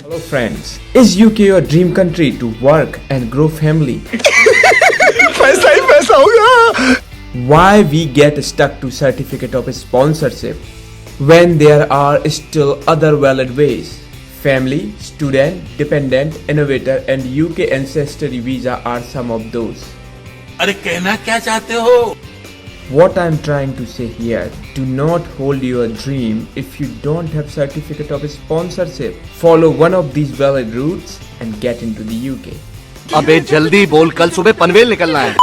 Hello friends, is UK your dream country to work and grow family? पैसा ही पैसा होगा. Why we get stuck to certificate of sponsorship when there are still other valid ways? Family, student, dependent, innovator and UK Ancestry Visa are some of those. अरे कहना क्या चाहते हो? What I'm trying to say here, do not hold your dream if you don't have certificate of sponsorship. Follow one of these valid routes and get into the UK. अबे जल्दी बोल, कल सुबह पनवेल निकलना है.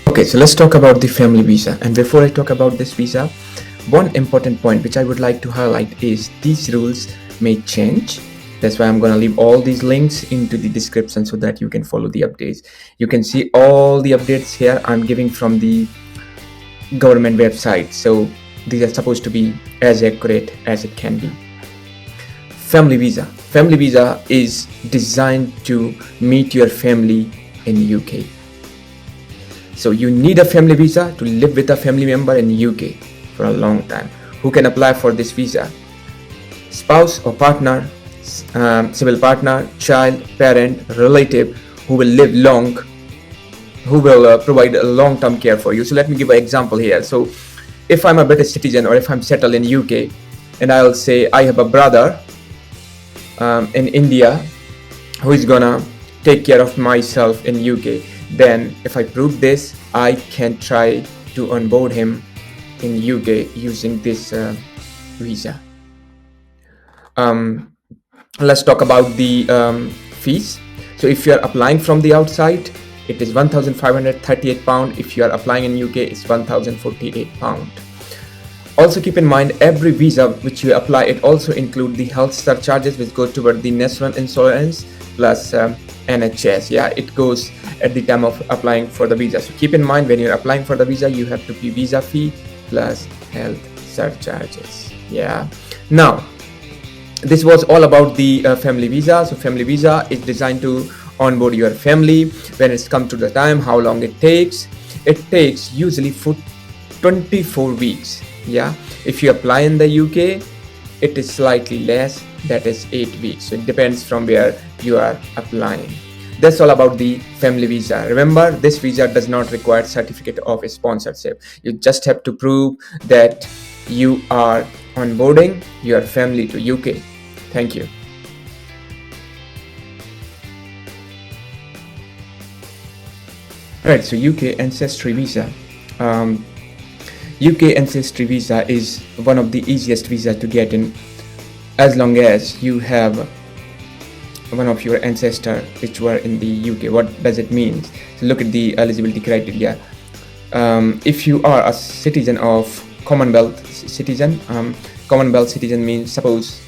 Okay, so let's talk about the family visa. And before I talk about this visa, one important point which I would like to highlight is these rules may change. That's why I'm going to leave all these links into the description so that you can follow the updates. You can see all the updates here I'm giving from the government website. So these are supposed to be as accurate as it can be. Family visa. Family visa is designed to meet your family in UK. So you need a family visa to live with a family member in UK for a long time. Who can apply for this visa? Spouse or partner, civil partner, child, parent, relative who will live long, who will provide a long-term care for you. So let me give an example here. So if I'm a British citizen or if I'm settled in UK and I'll say I have a brother in India who is gonna take care of myself in UK, then if I prove this, I can try to onboard him in UK using this visa. Let's talk about the fees. So if you are applying from the outside, it is £1,538. If you are applying in UK, it's £1,048. Also keep in mind, every visa which you apply, it also includes the health surcharges which go toward the national insurance plus NHS. Yeah, it goes at the time of applying for the visa. So keep in mind, when you're applying for the visa, you have to pay visa fee plus health surcharges. Yeah. Now, this was all about the family visa. So family visa is designed to onboard your family. When it's come to the time, how long it takes usually for 24 weeks. Yeah, if you apply in the UK, it is slightly less, that is 8 weeks. So it depends from where you are applying. That's all about the family visa. Remember, this visa does not require certificate of sponsorship. You just have to prove that you are onboarding your family to UK. Thank you. Right, so UK Ancestry Visa. UK Ancestry Visa is one of the easiest visa to get in, as long as you have one of your ancestors which were in the UK. What does it mean? So look at the eligibility criteria. If you are a citizen of Commonwealth citizen, Commonwealth citizen means, suppose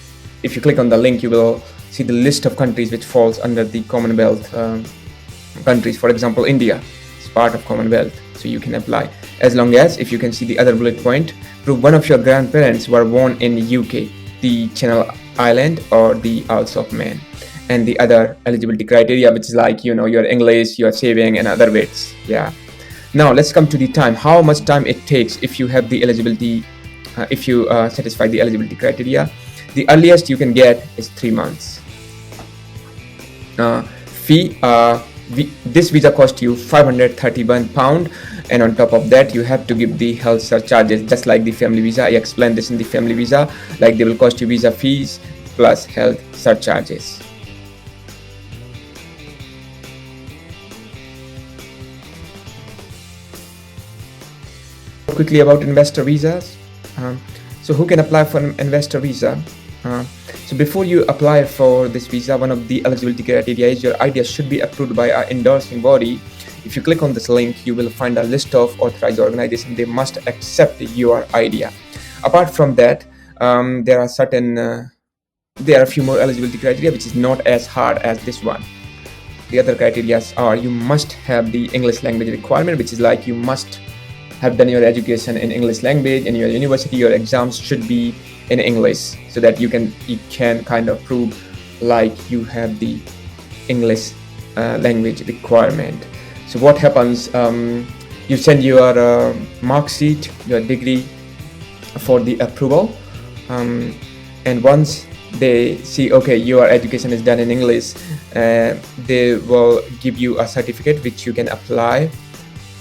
if you click on the link, you will see the list of countries which falls under the Commonwealth countries. For example, India is part of Commonwealth, so you can apply. As long as, if you can see the other bullet point, prove one of your grandparents were born in UK, the Channel Island or the Isles of Man, and the other eligibility criteria, which is like, you know, your English, your saving and other bits. Yeah. Now let's come to the time. How much time it takes if you have the eligibility, if you satisfy the eligibility criteria. The earliest you can get is 3 months. Fee, this visa cost you £531, and on top of that you have to give the health surcharges, just like the family visa. I explained this in the family visa, like they will cost you visa fees plus health surcharges. Quickly about investor visas. So who can apply for an investor visa? So before you apply for this visa, one of the eligibility criteria is your idea should be approved by our endorsing body. If you click on this link, you will find a list of authorized organizations. They must accept your idea. Apart from that, there are a few more eligibility criteria which is not as hard as this one. The other criteria are, you must have the English language requirement, which is like you must have done your education in English language, and your university, your exams should be in English, so that you can kind of prove like you have the English language requirement. So what happens, you send your mark sheet, your degree, for the approval, and once they see, okay, your education is done in English, they will give you a certificate which you can apply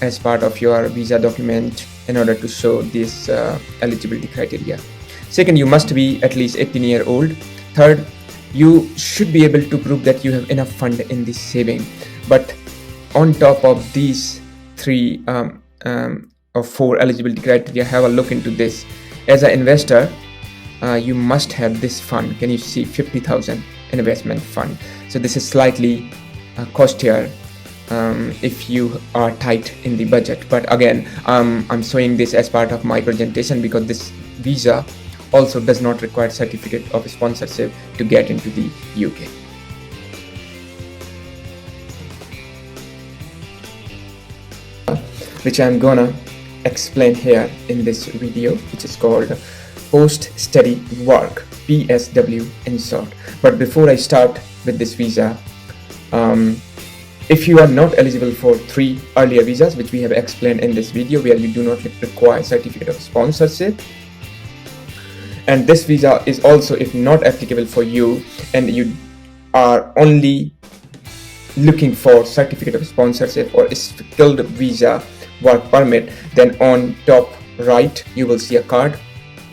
as part of your visa document in order to show this eligibility criteria. Second, you must be at least 18-year-old. Third, you should be able to prove that you have enough fund in this saving. But on top of these three or four eligibility criteria, have a look into this. As an investor, you must have this fund. Can you see 50,000 investment fund? So this is slightly costier if you are tight in the budget. But again, I'm showing this as part of my presentation because this visa also does not require certificate of sponsorship to get into the UK. Which I'm gonna explain here in this video, which is called post-study work, PSW in short. But before I start with this visa, if you are not eligible for 3 earlier visas, which we have explained in this video, where you do not require certificate of sponsorship, and this visa is also, if not applicable for you, and you are only looking for certificate of sponsorship or skilled visa work permit, then on top right you will see a card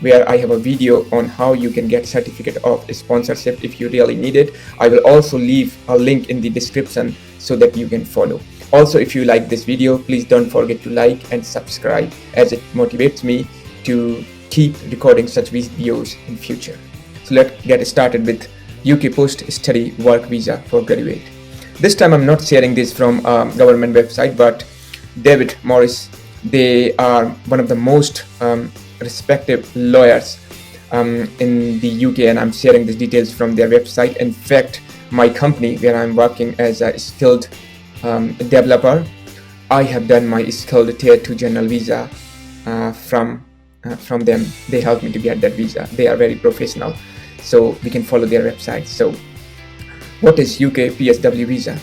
where I have a video on how you can get certificate of sponsorship if you really need it. I will also leave a link in the description so that you can follow. Also, if you like this video, please don't forget to like and subscribe, as it motivates me to keep recording such videos in future. So let's get started with UK post-study work visa for graduate. This time I'm not sharing this from a government website, but David Morris, they are one of the most respected lawyers in the UK, and I'm sharing these details from their website. In fact, my company where I'm working as a skilled developer, I have done my skilled tier 2 general visa from them. They helped me to get that visa. They are very professional, so we can follow their website. So what is UK PSW visa?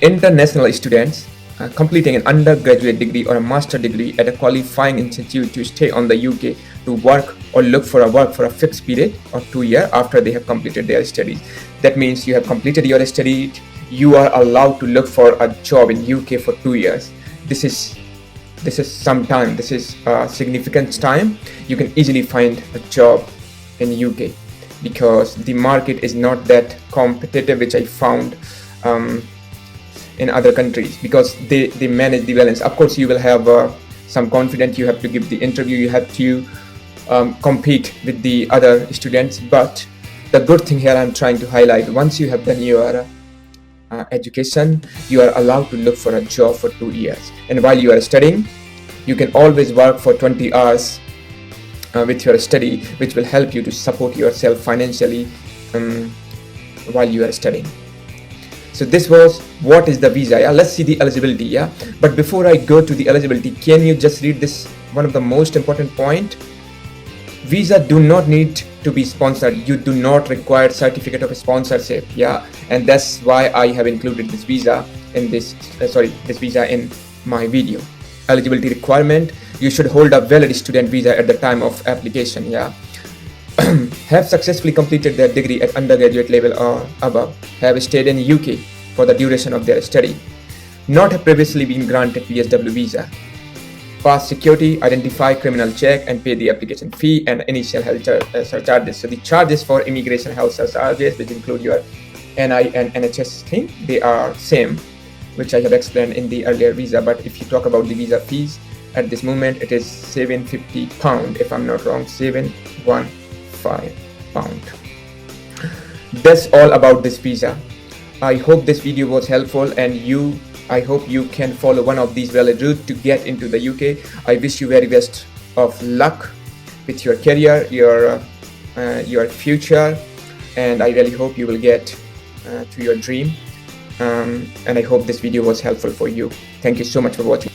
International students completing an undergraduate degree or a master degree at a qualifying institute to stay on the UK to work or look for a work for a fixed period of 2 years after they have completed their studies. That means you have completed your study, you are allowed to look for a job in UK for 2 years. This is some time. This is a significant time. You can easily find a job in UK because the market is not that competitive, which I found in other countries, because they manage the balance. Of course, you will have some confidence. You have to give the interview. You have to compete with the other students. But the good thing here I'm trying to highlight, once you have done your education, you are allowed to look for a job for 2 years. And while you are studying, you can always work for 20 hours with your study, which will help you to support yourself financially while you are studying. So this was what is the visa. Yeah, let's see the eligibility. Yeah, but before I go to the eligibility, can you just read this, one of the most important point? Visa do not need to be sponsored. You do not require certificate of sponsorship. Yeah, and that's why I have included this visa in this visa in my video. Eligibility requirement: you should hold a valid student visa at the time of application. Yeah, have successfully completed their degree at undergraduate level or above, have stayed in UK for the duration of their study, not have previously been granted PSW visa, pass security, identify criminal check, and pay the application fee and initial health surcharges. So the charges for immigration health surcharges, which include your NI and NHS thing, they are same, which I have explained in the earlier visa. But if you talk about the visa fees, at this moment it is £750, if I'm not wrong, £715. That's all about this visa. I hope this video was helpful, and I hope you can follow one of these valid routes to get into the UK. I wish you very best of luck with your career, your future, and I really hope you will get to your dream. And I hope this video was helpful for you. Thank you so much for watching.